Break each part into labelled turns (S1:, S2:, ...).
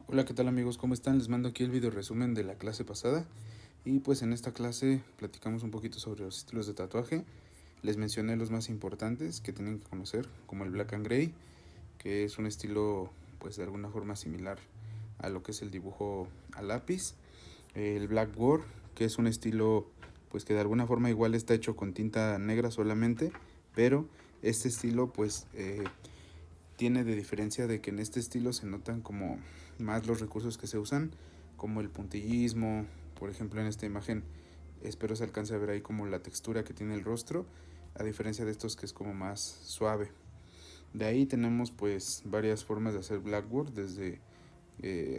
S1: Hola, ¿qué tal amigos? ¿Cómo están? Les mando aquí el video resumen de la clase pasada. Y pues en esta clase platicamos un poquito sobre los estilos de tatuaje. Les mencioné los más importantes que tienen que conocer, como el Black and Gray, que es un estilo pues de alguna forma similar a lo que es el dibujo a lápiz. El Blackboard, que es un estilo pues que de alguna forma igual está hecho con tinta negra solamente, pero este estilo pues tiene de diferencia de que en este estilo se notan como más los recursos que se usan, como el puntillismo. Por ejemplo, en esta imagen espero se alcance a ver ahí como la textura que tiene el rostro, a diferencia de estos que es como más suave. De ahí tenemos pues varias formas de hacer blackboard, desde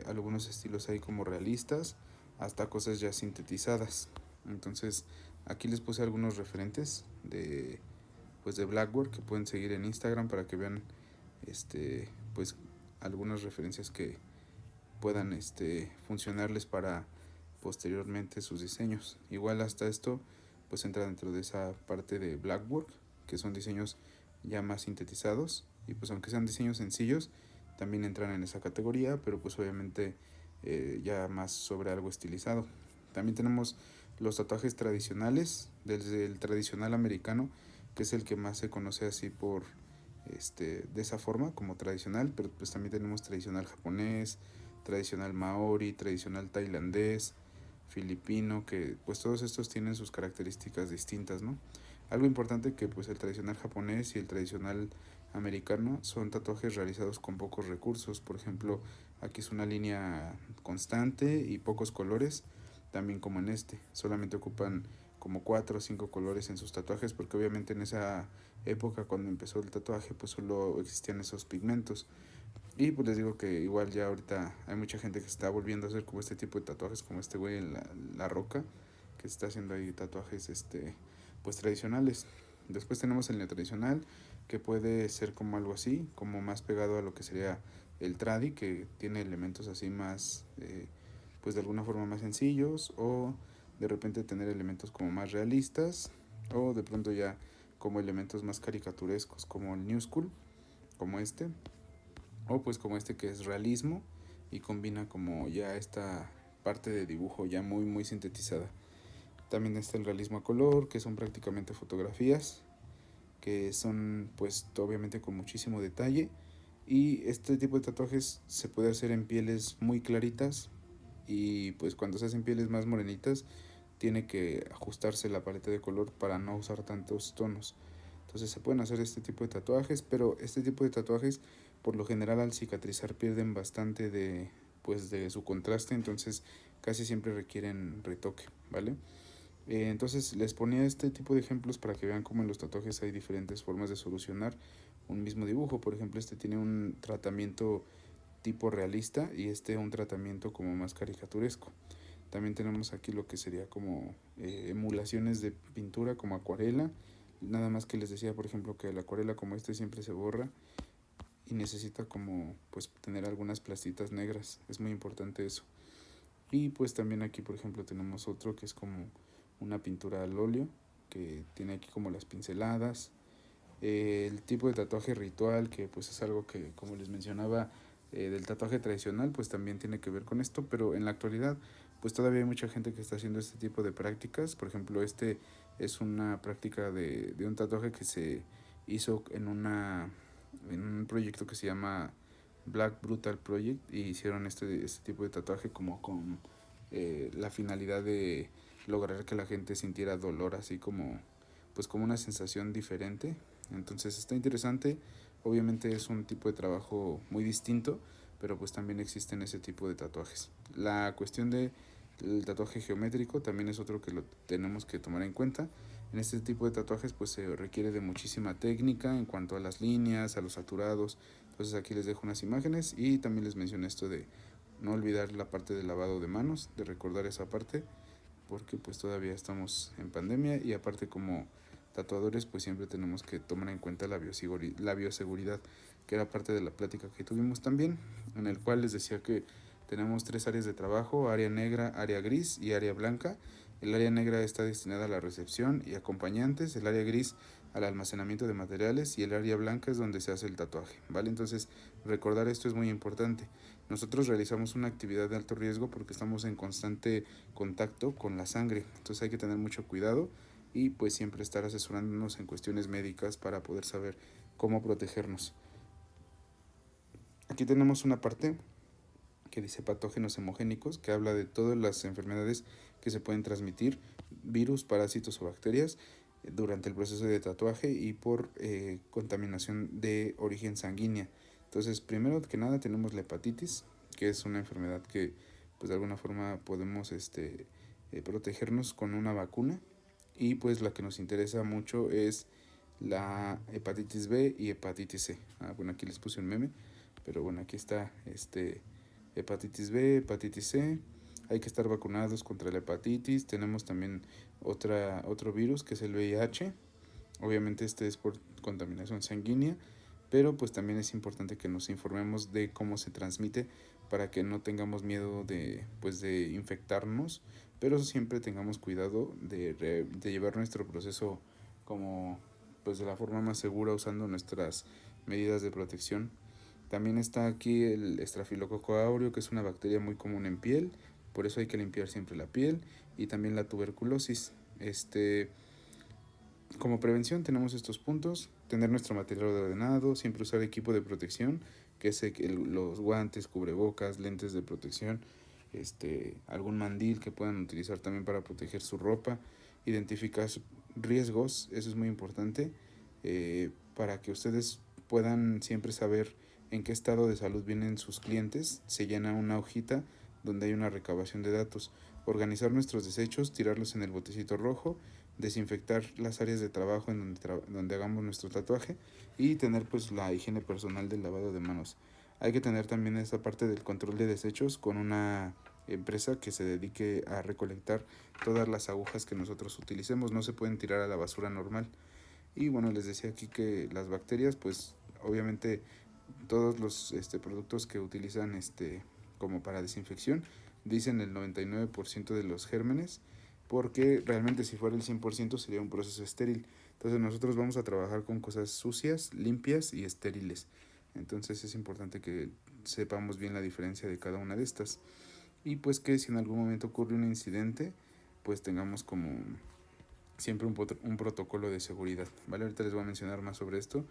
S1: algunos estilos ahí como realistas hasta cosas ya sintetizadas. Entonces aquí les puse algunos referentes de blackboard que pueden seguir en Instagram para que vean pues algunas referencias que puedan funcionarles para posteriormente sus diseños. Igual hasta esto pues entra dentro de esa parte de Blackboard, que son diseños ya más sintetizados, y pues aunque sean diseños sencillos también entran en esa categoría, pero pues obviamente ya más sobre algo estilizado. También tenemos los tatuajes tradicionales, desde el tradicional americano, que es el que más se conoce así por de esa forma como tradicional, pero pues también tenemos tradicional japonés, tradicional maori, tradicional tailandés, filipino, que pues todos estos tienen sus características distintas, ¿no? Algo importante que pues el tradicional japonés y el tradicional americano son tatuajes realizados con pocos recursos. Por ejemplo, aquí es una línea constante y pocos colores, también como en este, solamente ocupan como 4 o 5 colores en sus tatuajes, porque obviamente en esa época cuando empezó el tatuaje pues solo existían esos pigmentos. Y pues les digo que igual ya ahorita hay mucha gente que está volviendo a hacer como este tipo de tatuajes, como este güey en la roca, que está haciendo ahí tatuajes pues tradicionales. Después tenemos el neotradicional, que puede ser como algo así, como más pegado a lo que sería el tradi, que tiene elementos así más pues de alguna forma más sencillos, o de repente tener elementos como más realistas, o de pronto ya como elementos más caricaturescos, como el new school, como este, o pues como este que es realismo y combina como ya esta parte de dibujo ya muy sintetizada. También está el realismo a color, que son prácticamente fotografías, que son pues obviamente con muchísimo detalle, y este tipo de tatuajes se puede hacer en pieles muy claritas, y pues cuando se hacen pieles más morenitas tiene que ajustarse la paleta de color para no usar tantos tonos. Entonces se pueden hacer este tipo de tatuajes, pero este tipo de tatuajes por lo general al cicatrizar pierden bastante de su contraste, entonces casi siempre requieren retoque, ¿vale? Entonces les ponía este tipo de ejemplos para que vean cómo en los tatuajes hay diferentes formas de solucionar un mismo dibujo. Por ejemplo, este tiene un tratamiento tipo realista y un tratamiento como más caricaturesco. También tenemos aquí lo que sería como emulaciones de pintura como acuarela. Nada más que les decía, por ejemplo, que la acuarela como siempre se borra y necesita como pues tener algunas plastitas negras. Es muy importante eso. Y pues también aquí, por ejemplo, tenemos otro que es como una pintura al óleo, que tiene aquí como las pinceladas. El tipo de tatuaje ritual, que pues es algo que, como les mencionaba, del tatuaje tradicional, pues también tiene que ver con esto, pero en la actualidad, pues todavía hay mucha gente que está haciendo este tipo de prácticas. Por ejemplo, es una práctica de un tatuaje que se hizo en un proyecto que se llama Black Brutal Project, y hicieron este tipo de tatuaje como con la finalidad de lograr que la gente sintiera dolor, así como pues como una sensación diferente. Entonces está interesante. Obviamente es un tipo de trabajo muy distinto, pero pues también existen ese tipo de tatuajes. La cuestión de el tatuaje geométrico también es otro que lo tenemos que tomar en cuenta. En este tipo de tatuajes pues se requiere de muchísima técnica en cuanto a las líneas, a los saturados. Entonces aquí les dejo unas imágenes, y también les mencioné esto de no olvidar la parte del lavado de manos, de recordar esa parte, porque pues todavía estamos en pandemia, y aparte como tatuadores pues siempre tenemos que tomar en cuenta la bioseguridad, que era parte de la plática que tuvimos también, en el cual les decía que tenemos 3 áreas de trabajo: área negra, área gris y área blanca. El área negra está destinada a la recepción y acompañantes, el área gris al almacenamiento de materiales y el área blanca es donde se hace el tatuaje, ¿vale? Entonces, recordar esto es muy importante. Nosotros realizamos una actividad de alto riesgo porque estamos en constante contacto con la sangre, entonces hay que tener mucho cuidado y pues siempre estar asesorándonos en cuestiones médicas para poder saber cómo protegernos. Aquí tenemos una parte que dice patógenos hemogénicos, que habla de todas las enfermedades que se pueden transmitir, virus, parásitos o bacterias, durante el proceso de tatuaje y por contaminación de origen sanguínea. Entonces, primero que nada tenemos la hepatitis, que es una enfermedad que pues de alguna forma podemos protegernos con una vacuna, y pues la que nos interesa mucho es la hepatitis B y hepatitis C. Bueno, aquí les puse un meme, pero bueno, aquí está hepatitis B, hepatitis C. Hay que estar vacunados contra la hepatitis. Tenemos también otro virus que es el VIH. Obviamente este es por contaminación sanguínea, pero pues también es importante que nos informemos de cómo se transmite para que no tengamos miedo de infectarnos, pero siempre tengamos cuidado de llevar nuestro proceso como pues de la forma más segura, usando nuestras medidas de protección. También está aquí el Staphylococcus aureus, que es una bacteria muy común en piel, por eso hay que limpiar siempre la piel, y también la tuberculosis. Como prevención tenemos estos puntos: tener nuestro material ordenado, siempre usar equipo de protección, que es los guantes, cubrebocas, lentes de protección, algún mandil que puedan utilizar también para proteger su ropa, identificar riesgos, eso es muy importante, para que ustedes puedan siempre saber en qué estado de salud vienen sus clientes. Se llena una hojita donde hay una recabación de datos, organizar nuestros desechos, tirarlos en el botecito rojo, desinfectar las áreas de trabajo en donde hagamos nuestro tatuaje, y tener pues la higiene personal del lavado de manos. Hay que tener también esta parte del control de desechos con una empresa que se dedique a recolectar todas las agujas que nosotros utilicemos, no se pueden tirar a la basura normal. Y bueno, les decía aquí que las bacterias, pues obviamente todos los productos que utilizan como para desinfección dicen el 99% de los gérmenes, porque realmente si fuera el 100% sería un proceso estéril. Entonces nosotros vamos a trabajar con cosas sucias, limpias y estériles. Entonces es importante que sepamos bien la diferencia de cada una de estas. Y pues que si en algún momento ocurre un incidente, pues tengamos como siempre un protocolo de seguridad, ¿vale? Ahorita les voy a mencionar más sobre esto.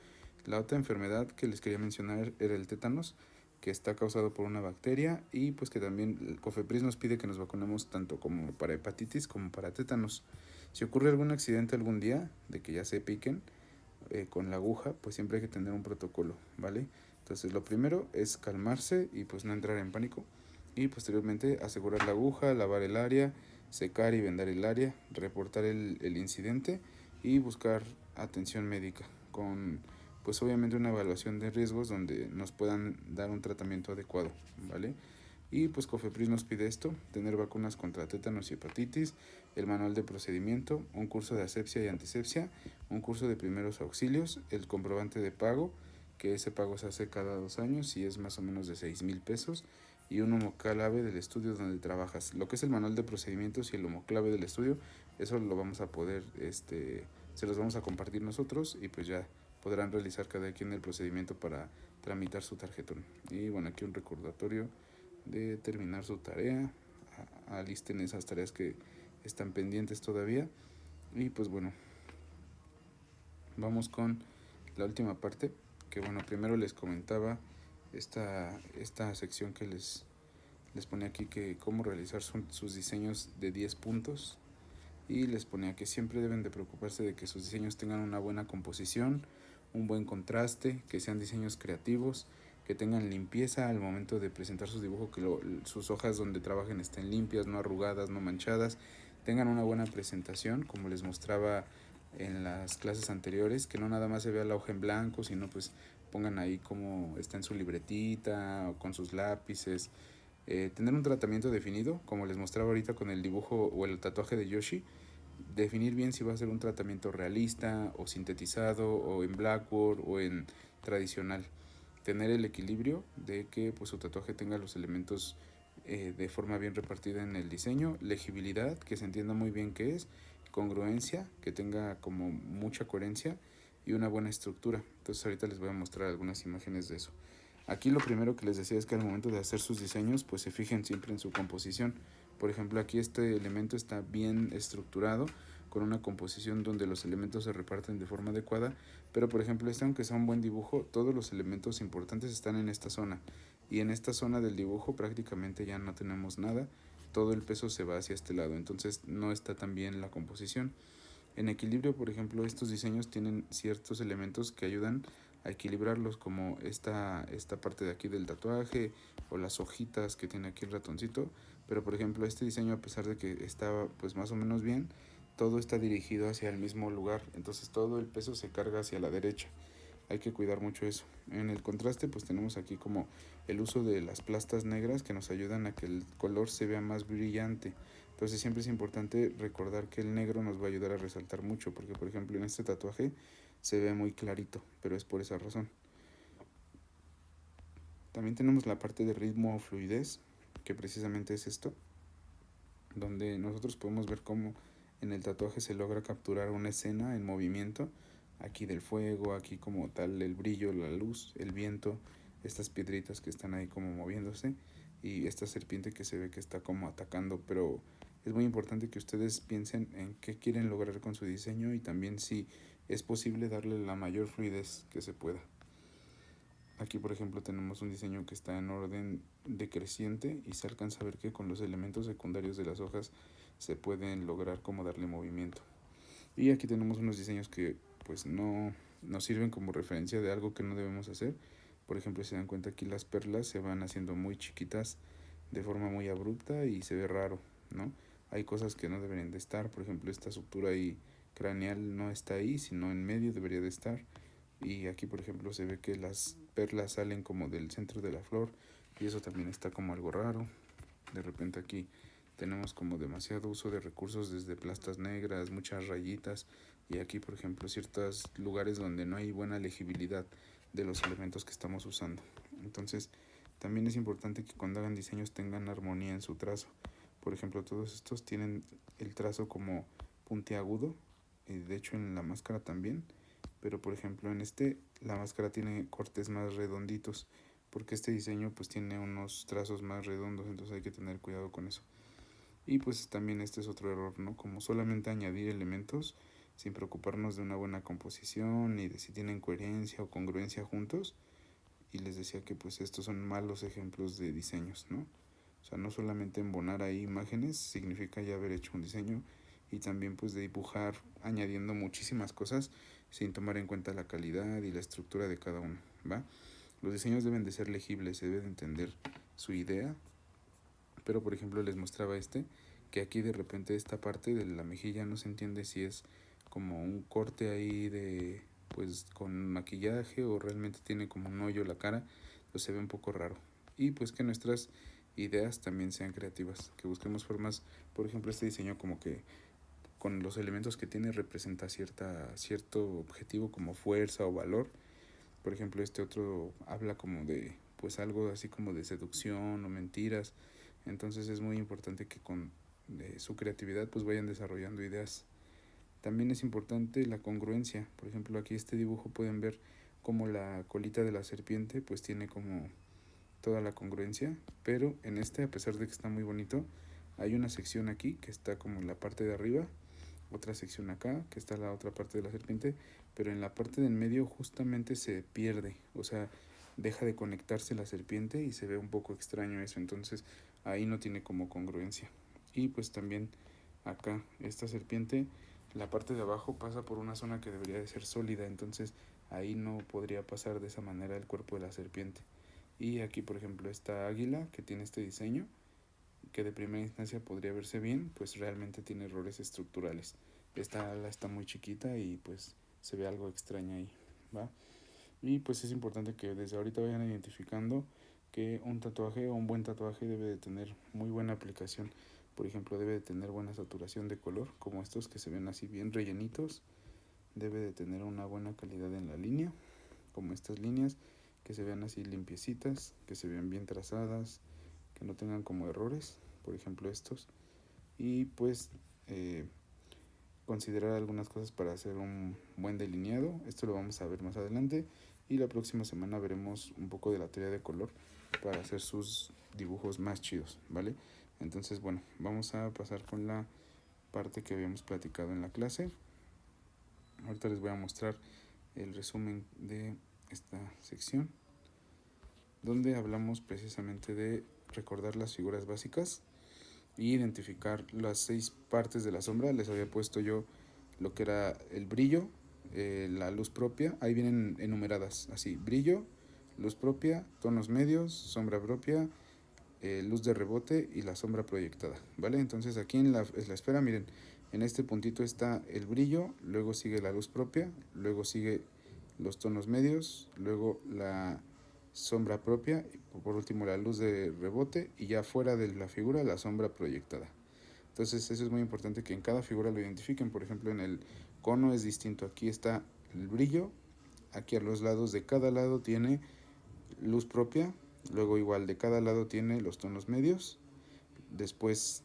S1: La otra enfermedad que les quería mencionar era el tétanos, que está causado por una bacteria, y pues que también el COFEPRIS nos pide que nos vacunemos tanto como para hepatitis como para tétanos. Si ocurre algún accidente algún día, de que ya se piquen con la aguja, pues siempre hay que tener un protocolo, ¿vale? Entonces lo primero es calmarse y pues no entrar en pánico, y posteriormente asegurar la aguja, lavar el área, secar y vendar el área, reportar el incidente y buscar atención médica con pues obviamente una evaluación de riesgos donde nos puedan dar un tratamiento adecuado, ¿vale? Y pues COFEPRIS nos pide esto: tener vacunas contra tétanos y hepatitis, el manual de procedimiento, un curso de asepsia y antisepsia, un curso de primeros auxilios, el comprobante de pago, que ese pago se hace cada 2 años y es más o menos de 6,000 pesos, y un homoclave del estudio donde trabajas. Lo que es el manual de procedimientos y el homoclave del estudio, eso lo vamos a poder, se los vamos a compartir nosotros, y pues ya podrán realizar cada quien el procedimiento para tramitar su tarjetón. Y bueno, aquí un recordatorio de terminar su tarea, alisten esas tareas que están pendientes todavía. Y pues bueno, vamos con la última parte, que bueno, primero les comentaba esta sección que les ponía aquí, que cómo realizar sus diseños de 10 puntos, y les ponía que siempre deben de preocuparse de que sus diseños tengan una buena composición, un buen contraste, que sean diseños creativos, que tengan limpieza al momento de presentar sus dibujos, que sus hojas donde trabajen estén limpias, no arrugadas, no manchadas, tengan una buena presentación, como les mostraba en las clases anteriores, que no nada más se vea la hoja en blanco, sino pues pongan ahí como está en su libretita o con sus lápices. Tener un tratamiento definido, como les mostraba ahorita con el dibujo o el tatuaje de Yoshi. Definir bien si va a ser un tratamiento realista o sintetizado o en blackboard o en tradicional. Tener el equilibrio de que pues su tatuaje tenga los elementos de forma bien repartida en el diseño, legibilidad, que se entienda muy bien qué es, congruencia, que tenga como mucha coherencia y una buena estructura. Entonces ahorita les voy a mostrar algunas imágenes de eso. Aquí lo primero que les decía es que al momento de hacer sus diseños pues se fijen siempre en su composición. Por ejemplo, aquí este elemento está bien estructurado con una composición donde los elementos se reparten de forma adecuada, pero por ejemplo este, aunque sea un buen dibujo, todos los elementos importantes están en esta zona, y en esta zona del dibujo prácticamente ya no tenemos nada, todo el peso se va hacia este lado, entonces no está tan bien la composición. En equilibrio, por ejemplo, estos diseños tienen ciertos elementos que ayudan a equilibrarlos, como esta parte de aquí del tatuaje o las hojitas que tiene aquí el ratoncito. Pero por ejemplo, este diseño, a pesar de que estaba pues más o menos bien, todo está dirigido hacia el mismo lugar, entonces todo el peso se carga hacia la derecha. Hay que cuidar mucho eso. En el contraste pues tenemos aquí como el uso de las plastas negras que nos ayudan a que el color se vea más brillante. Entonces siempre es importante recordar que el negro nos va a ayudar a resaltar mucho, porque por ejemplo en este tatuaje se ve muy clarito, pero es por esa razón. También tenemos la parte de ritmo o fluidez, que precisamente es esto, donde nosotros podemos ver cómo en el tatuaje se logra capturar una escena en movimiento, aquí del fuego, aquí como tal el brillo, la luz, el viento, estas piedritas que están ahí como moviéndose, y esta serpiente que se ve que está como atacando, pero es muy importante que ustedes piensen en qué quieren lograr con su diseño y también si es posible darle la mayor fluidez que se pueda. Aquí por ejemplo tenemos un diseño que está en orden decreciente y se alcanza a ver que con los elementos secundarios de las hojas se pueden lograr como darle movimiento. Y aquí tenemos unos diseños que pues no nos sirven como referencia de algo que no debemos hacer. Por ejemplo, si se dan cuenta, aquí las perlas se van haciendo muy chiquitas de forma muy abrupta y se ve raro, ¿no? Hay cosas que no deberían de estar, por ejemplo esta sutura ahí craneal no está ahí, sino en medio debería de estar. Y aquí por ejemplo se ve que las perlas salen como del centro de la flor y eso también está como algo raro. De repente aquí tenemos como demasiado uso de recursos, desde plastas negras, muchas rayitas, y aquí por ejemplo ciertos lugares donde no hay buena legibilidad de los elementos que estamos usando. Entonces también es importante que cuando hagan diseños tengan armonía en su trazo. Por ejemplo, todos estos tienen el trazo como puntiagudo, de hecho en la máscara también, pero por ejemplo en este la máscara tiene cortes más redonditos, porque este diseño pues tiene unos trazos más redondos, entonces hay que tener cuidado con eso. Y pues también este es otro error, ¿no? Como solamente añadir elementos sin preocuparnos de una buena composición ni de si tienen coherencia o congruencia juntos. Y les decía que pues estos son malos ejemplos de diseños, ¿no? O sea, no solamente embonar ahí imágenes significa ya haber hecho un diseño, y también pues de dibujar añadiendo muchísimas cosas sin tomar en cuenta la calidad y la estructura de cada uno, ¿va? Los diseños deben de ser legibles, se debe de entender su idea, pero por ejemplo les mostraba que aquí de repente esta parte de la mejilla no se entiende si es como un corte ahí de pues con maquillaje o realmente tiene como un hoyo la cara, pues se ve un poco raro. Y pues que nuestras ideas también sean creativas, que busquemos formas, por ejemplo este diseño como que con los elementos que tiene representa cierto objetivo como fuerza o valor. Por ejemplo este otro habla como de pues algo así como de seducción o mentiras, entonces es muy importante que con su creatividad pues vayan desarrollando ideas. También es importante la congruencia. Por ejemplo aquí este dibujo pueden ver como la colita de la serpiente pues tiene como toda la congruencia, pero en este, a pesar de que está muy bonito, hay una sección aquí que está como en la parte de arriba, otra sección acá que está la otra parte de la serpiente, pero en la parte del medio justamente se pierde, o sea, deja de conectarse la serpiente y se ve un poco extraño eso, entonces ahí no tiene como congruencia. Y pues también acá esta serpiente, la parte de abajo pasa por una zona que debería de ser sólida, entonces ahí no podría pasar de esa manera el cuerpo de la serpiente. Y aquí por ejemplo esta águila que tiene este diseño, que de primera instancia podría verse bien, pues realmente tiene errores estructurales. Esta ala está muy chiquita y pues se ve algo extraña ahí, ¿va? Y pues es importante que desde ahorita vayan identificando que un tatuaje o un buen tatuaje debe de tener muy buena aplicación. Por ejemplo, debe de tener buena saturación de color, como estos que se ven así bien rellenitos. Debe de tener una buena calidad en la línea, como estas líneas, que se vean así limpiecitas, que se vean bien trazadas, que no tengan como errores, por ejemplo estos, y pues considerar algunas cosas para hacer un buen delineado. Esto lo vamos a ver más adelante, y la próxima semana veremos un poco de la teoría de color para hacer sus dibujos más chidos, ¿vale? Entonces, bueno, vamos a pasar con la parte que habíamos platicado en la clase. Ahorita les voy a mostrar el resumen de esta sección, donde hablamos precisamente de recordar las figuras básicas y identificar las 6 partes de la sombra. Les había puesto yo lo que era el brillo, la luz propia, ahí vienen enumeradas así: brillo, luz propia, tonos medios, sombra propia, luz de rebote y la sombra proyectada, ¿vale? Entonces aquí en la esfera, miren, en este puntito está el brillo, luego sigue la luz propia, luego sigue los tonos medios, luego la sombra propia y por último la luz de rebote, y ya fuera de la figura la sombra proyectada. Entonces eso es muy importante que en cada figura lo identifiquen. Por ejemplo, en el cono es distinto, aquí está el brillo, aquí a los lados de cada lado tiene luz propia, luego igual de cada lado tiene los tonos medios, después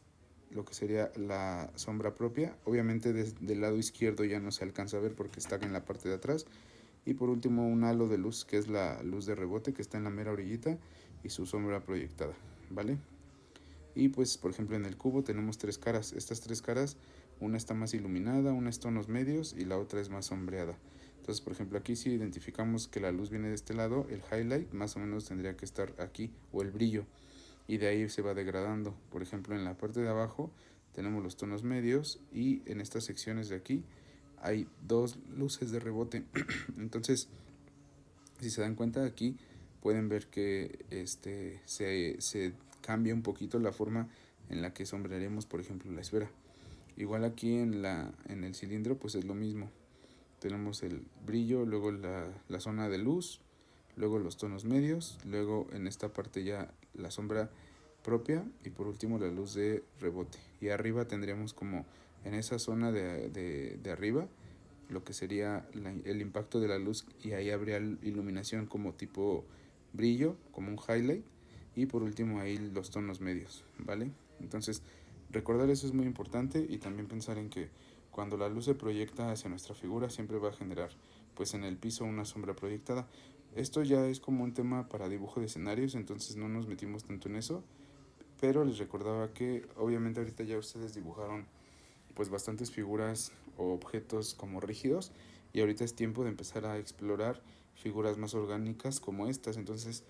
S1: lo que sería la sombra propia, obviamente del lado izquierdo ya no se alcanza a ver porque está en la parte de atrás, y por último un halo de luz que es la luz de rebote que está en la mera orillita y su sombra proyectada, ¿vale? Y pues por ejemplo en el cubo tenemos 3 caras, estas 3 caras, una está más iluminada, una es tonos medios y la otra es más sombreada. Entonces por ejemplo aquí si identificamos que la luz viene de este lado, el highlight más o menos tendría que estar aquí, o el brillo, y de ahí se va degradando. Por ejemplo en la parte de abajo tenemos los tonos medios, y en estas secciones de aquí hay 2 luces de rebote. Entonces si se dan cuenta aquí pueden ver que se cambia un poquito la forma en la que sombrearemos por ejemplo la esfera. Igual aquí en el cilindro pues es lo mismo, tenemos el brillo, luego la zona de luz, luego los tonos medios, luego en esta parte ya la sombra propia y por último la luz de rebote. Y arriba tendríamos como en esa zona de arriba lo que sería el impacto de la luz, y ahí habría iluminación como tipo brillo, como un highlight, y por último ahí los tonos medios, ¿vale? Entonces recordar eso es muy importante, y también pensar en que cuando la luz se proyecta hacia nuestra figura siempre va a generar pues en el piso una sombra proyectada. Esto ya es como un tema para dibujo de escenarios, entonces no nos metimos tanto en eso, pero les recordaba que obviamente ahorita ya ustedes dibujaron pues bastantes figuras o objetos como rígidos, y ahorita es tiempo de empezar a explorar figuras más orgánicas como estas. Entonces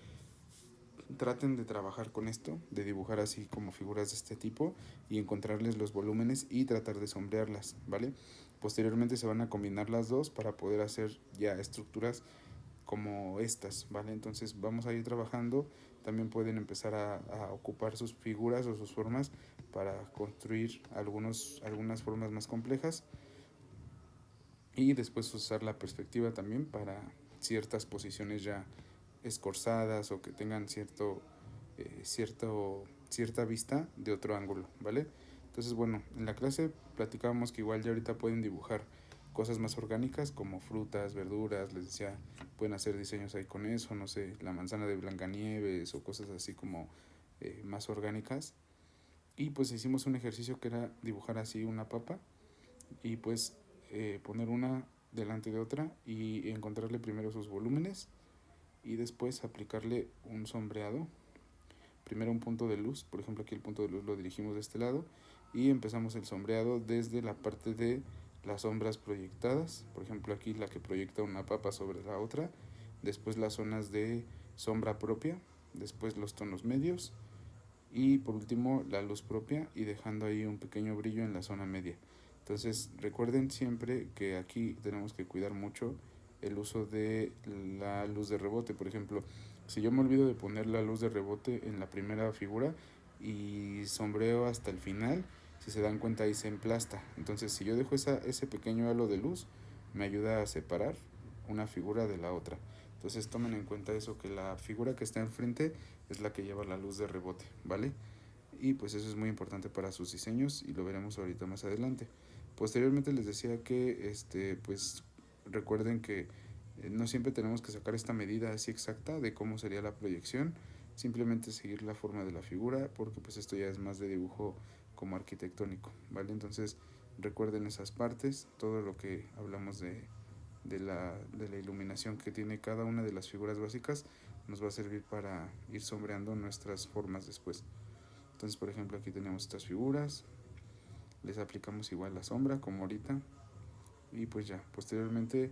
S1: traten de trabajar con esto, de dibujar así como figuras de este tipo y encontrarles los volúmenes y tratar de sombrearlas, ¿vale? Posteriormente se van a combinar las dos para poder hacer ya estructuras como estas, ¿vale? Entonces vamos a ir trabajando. También pueden empezar a ocupar sus figuras o sus formas para construir algunas formas más complejas, y después usar la perspectiva también para ciertas posiciones ya escorzadas o que tengan cierta vista de otro ángulo, ¿vale? Entonces, bueno, en la clase platicábamos que igual ya ahorita pueden dibujar cosas más orgánicas como frutas, verduras, les decía, pueden hacer diseños ahí con eso, no sé, la manzana de Blancanieves o cosas así como más orgánicas. Y pues hicimos un ejercicio que era dibujar así una papa, y pues poner una delante de otra y encontrarle primero sus volúmenes y después aplicarle un sombreado. Primero un punto de luz, por ejemplo aquí el punto de luz lo dirigimos de este lado y empezamos el sombreado desde la parte de las sombras proyectadas, por ejemplo aquí la que proyecta una papa sobre la otra, después las zonas de sombra propia, después los tonos medios y por último la luz propia, y dejando ahí un pequeño brillo en la zona media. Entonces recuerden siempre que aquí tenemos que cuidar mucho el uso de la luz de rebote. Por ejemplo, si yo me olvido de poner la luz de rebote en la primera figura y sombreo hasta el final, si se dan cuenta ahí se emplasta. Entonces si yo dejo ese pequeño halo de luz, me ayuda a separar una figura de la otra. Entonces tomen en cuenta eso, que la figura que está enfrente es la que lleva la luz de rebote, ¿vale? Y pues eso es muy importante para sus diseños y lo veremos ahorita más adelante. Posteriormente les decía que pues recuerden que no siempre tenemos que sacar esta medida así exacta de cómo sería la proyección. simplemente seguir la forma de la figura, porque pues esto ya es más de dibujo como arquitectónico, ¿vale? Entonces recuerden esas partes, todo lo que hablamos de la iluminación que tiene cada una de las figuras básicas nos va a servir para ir sombreando nuestras formas después. Entonces, por ejemplo, aquí tenemos estas figuras, les aplicamos igual la sombra como ahorita, y pues ya, posteriormente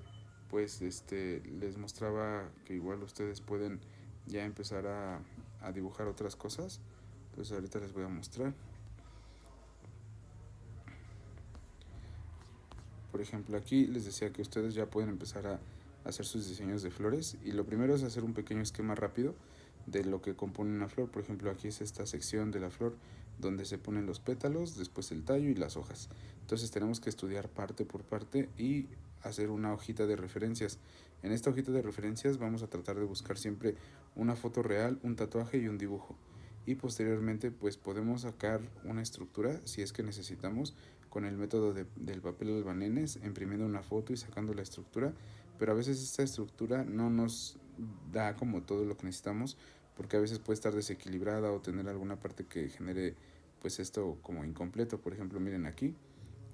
S1: pues les mostraba que igual ustedes pueden ya empezar a dibujar otras cosas. Pues ahorita les voy a mostrar. Por ejemplo, aquí les decía que ustedes ya pueden empezar a hacer sus diseños de flores, y lo primero es hacer un pequeño esquema rápido de lo que compone una flor. Por ejemplo, aquí es esta sección de la flor donde se ponen los pétalos, después el tallo y las hojas. Entonces tenemos que estudiar parte por parte y hacer una hojita de referencias. En esta hojita de referencias vamos a tratar de buscar siempre una foto real, un tatuaje y un dibujo. Y posteriormente pues podemos sacar una estructura si es que necesitamos con el método del papel albanenes, imprimiendo una foto y sacando la estructura, pero a veces esta estructura no nos da como todo lo que necesitamos, porque a veces puede estar desequilibrada o tener alguna parte que genere pues esto como incompleto. Por ejemplo, miren aquí,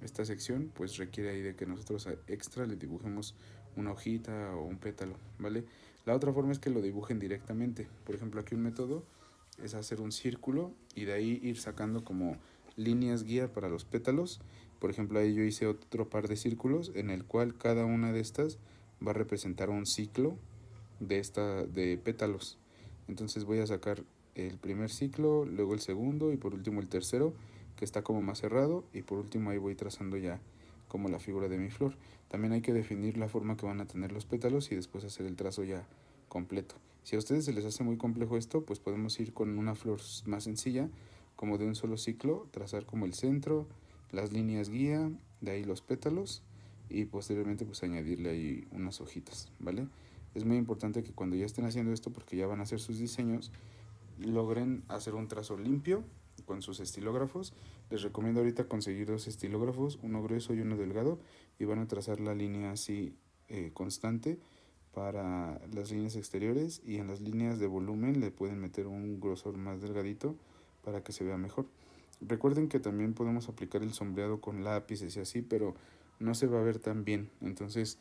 S1: esta sección pues requiere ahí de que nosotros extra le dibujemos una hojita o un pétalo, ¿vale? La otra forma es que lo dibujen directamente. Por ejemplo, aquí un método es hacer un círculo y de ahí ir sacando como líneas guía para los pétalos. Por ejemplo, ahí yo hice otro par de círculos en el cual cada una de estas va a representar un ciclo de pétalos. Entonces voy a sacar el primer ciclo, luego el segundo y por último el tercero, que está como más cerrado, y por último ahí voy trazando ya como la figura de mi flor. También hay que definir la forma que van a tener los pétalos y después hacer el trazo ya completo. Si a ustedes se les hace muy complejo esto, pues podemos ir con una flor más sencilla, como de un solo ciclo, trazar como el centro, las líneas guía, de ahí los pétalos y posteriormente pues añadirle ahí unas hojitas, ¿vale? Es muy importante que cuando ya estén haciendo esto, porque ya van a hacer sus diseños, logren hacer un trazo limpio con sus estilógrafos. Les recomiendo ahorita conseguir dos estilógrafos, uno grueso y uno delgado, y van a trazar la línea así constante para las líneas exteriores, y en las líneas de volumen le pueden meter un grosor más delgadito para que se vea mejor. Recuerden que también podemos aplicar el sombreado con lápices y así, pero no se va a ver tan bien. Entonces,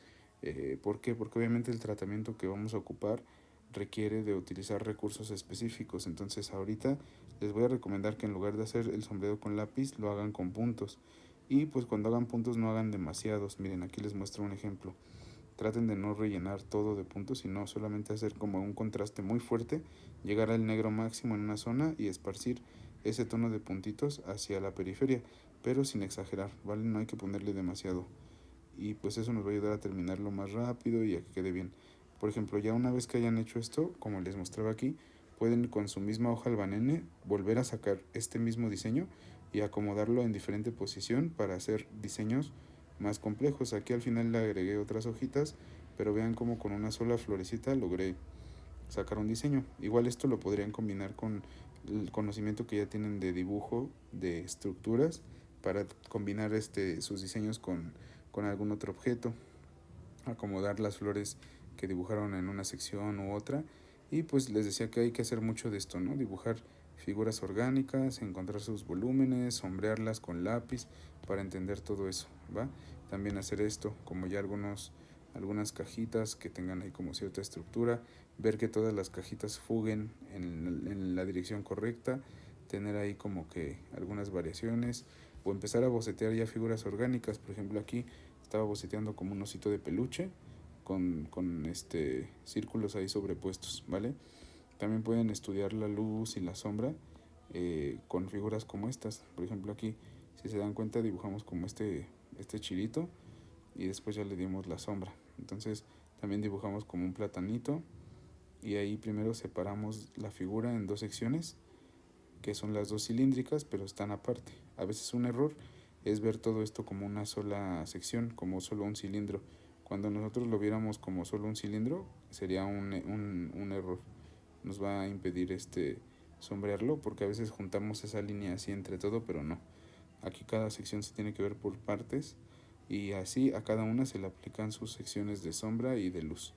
S1: ¿por qué? Porque obviamente el tratamiento que vamos a ocupar requiere de utilizar recursos específicos. Entonces ahorita les voy a recomendar que en lugar de hacer el sombreado con lápiz, lo hagan con puntos. Y pues cuando hagan puntos no hagan demasiados. Miren, aquí les muestro un ejemplo. Traten de no rellenar todo de puntos, sino solamente hacer como un contraste muy fuerte, llegar al negro máximo en una zona y esparcir ese tono de puntitos hacia la periferia, pero sin exagerar, ¿vale? No hay que ponerle demasiado. Y pues eso nos va a ayudar a terminarlo más rápido y a que quede bien. Por ejemplo, ya una vez que hayan hecho esto, como les mostraba aquí, pueden con su misma hoja albanene volver a sacar este mismo diseño y acomodarlo en diferente posición para hacer diseños más complejos. Aquí al final le agregué otras hojitas, pero vean cómo con una sola florecita logré sacar un diseño. Igual esto lo podrían combinar con el conocimiento que ya tienen de dibujo, de estructuras, para combinar sus diseños con algún otro objeto, acomodar las flores que dibujaron en una sección u otra. Y pues les decía que hay que hacer mucho de esto, ¿no? Dibujar figuras orgánicas, encontrar sus volúmenes, sombrearlas con lápiz para entender todo eso, ¿va? También hacer esto, como ya algunas cajitas que tengan ahí como cierta estructura, ver que todas las cajitas fuguen en la dirección correcta, tener ahí como que algunas variaciones, o empezar a bocetear ya figuras orgánicas. Por ejemplo, aquí estaba boceteando como un osito de peluche con círculos ahí sobrepuestos, ¿vale? También pueden estudiar la luz y la sombra con figuras como estas. Por ejemplo, aquí, si se dan cuenta, dibujamos como este chilito y después ya le dimos la sombra. Entonces también dibujamos como un platanito, y ahí primero separamos la figura en dos secciones, que son las dos cilíndricas, pero están aparte. A veces un error es ver todo esto como una sola sección, como solo un cilindro. Cuando nosotros lo viéramos como solo un cilindro, sería un error. Nos va a impedir sombrearlo, porque a veces juntamos esa línea así entre todo, pero no. Aquí cada sección se tiene que ver por partes, y así a cada una se le aplican sus secciones de sombra y de luz.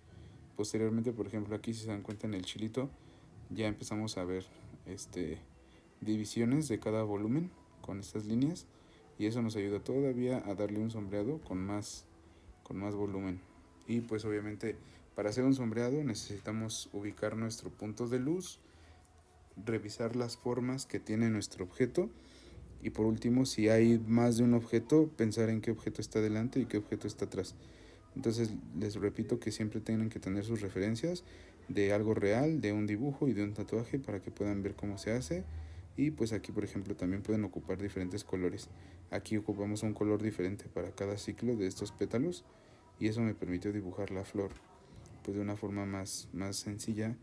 S1: Posteriormente, por ejemplo, aquí si se dan cuenta en el chilito, ya empezamos a ver divisiones de cada volumen con estas líneas, y eso nos ayuda todavía a darle un sombreado con más volumen. Y pues obviamente para hacer un sombreado necesitamos ubicar nuestros puntos de luz, revisar las formas que tiene nuestro objeto, y por último, si hay más de un objeto, pensar en qué objeto está delante y qué objeto está atrás. Entonces les repito que siempre tienen que tener sus referencias de algo real, de un dibujo y de un tatuaje, para que puedan ver cómo se hace. Y pues aquí, por ejemplo, también pueden ocupar diferentes colores. Aquí ocupamos un color diferente para cada ciclo de estos pétalos, y eso me permitió dibujar la flor pues de una forma más sencilla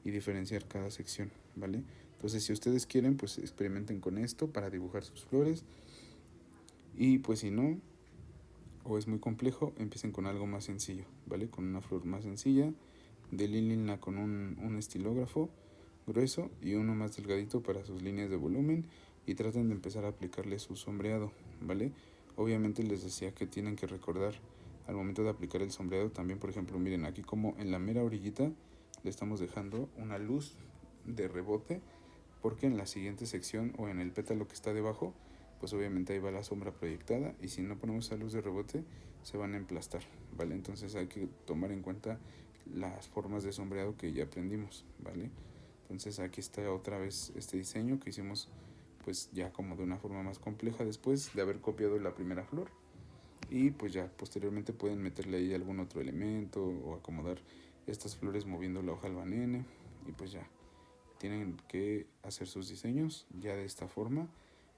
S1: y diferenciar cada sección, ¿vale? Entonces, si ustedes quieren, pues experimenten con esto para dibujar sus flores, y pues si no, o es muy complejo, empiecen con algo más sencillo, ¿vale? Con una flor más sencilla, delínenla con un estilógrafo grueso y uno más delgadito para sus líneas de volumen, y traten de empezar a aplicarle su sombreado, ¿vale? Obviamente les decía que tienen que recordar al momento de aplicar el sombreado también, por ejemplo, miren aquí como en la mera orillita le estamos dejando una luz de rebote, porque en la siguiente sección o en el pétalo que está debajo, pues obviamente ahí va la sombra proyectada, y si no ponemos esa luz de rebote se van a emplastar, ¿vale? Entonces hay que tomar en cuenta las formas de sombreado que ya aprendimos, ¿vale? Entonces aquí está otra vez este diseño que hicimos pues ya como de una forma más compleja después de haber copiado la primera flor, y pues ya posteriormente pueden meterle ahí algún otro elemento o acomodar estas flores moviendo la hoja albanene, y pues ya tienen que hacer sus diseños ya de esta forma,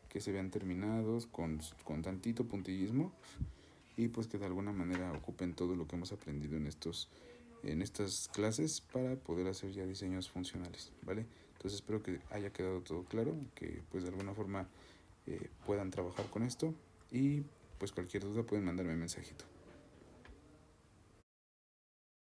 S1: que se vean terminados con tantito puntillismo, y pues que de alguna manera ocupen todo lo que hemos aprendido en estas clases para poder hacer ya diseños funcionales, ¿vale? Entonces espero que haya quedado todo claro, que pues de alguna forma puedan trabajar con esto, y pues cualquier duda pueden mandarme un mensajito.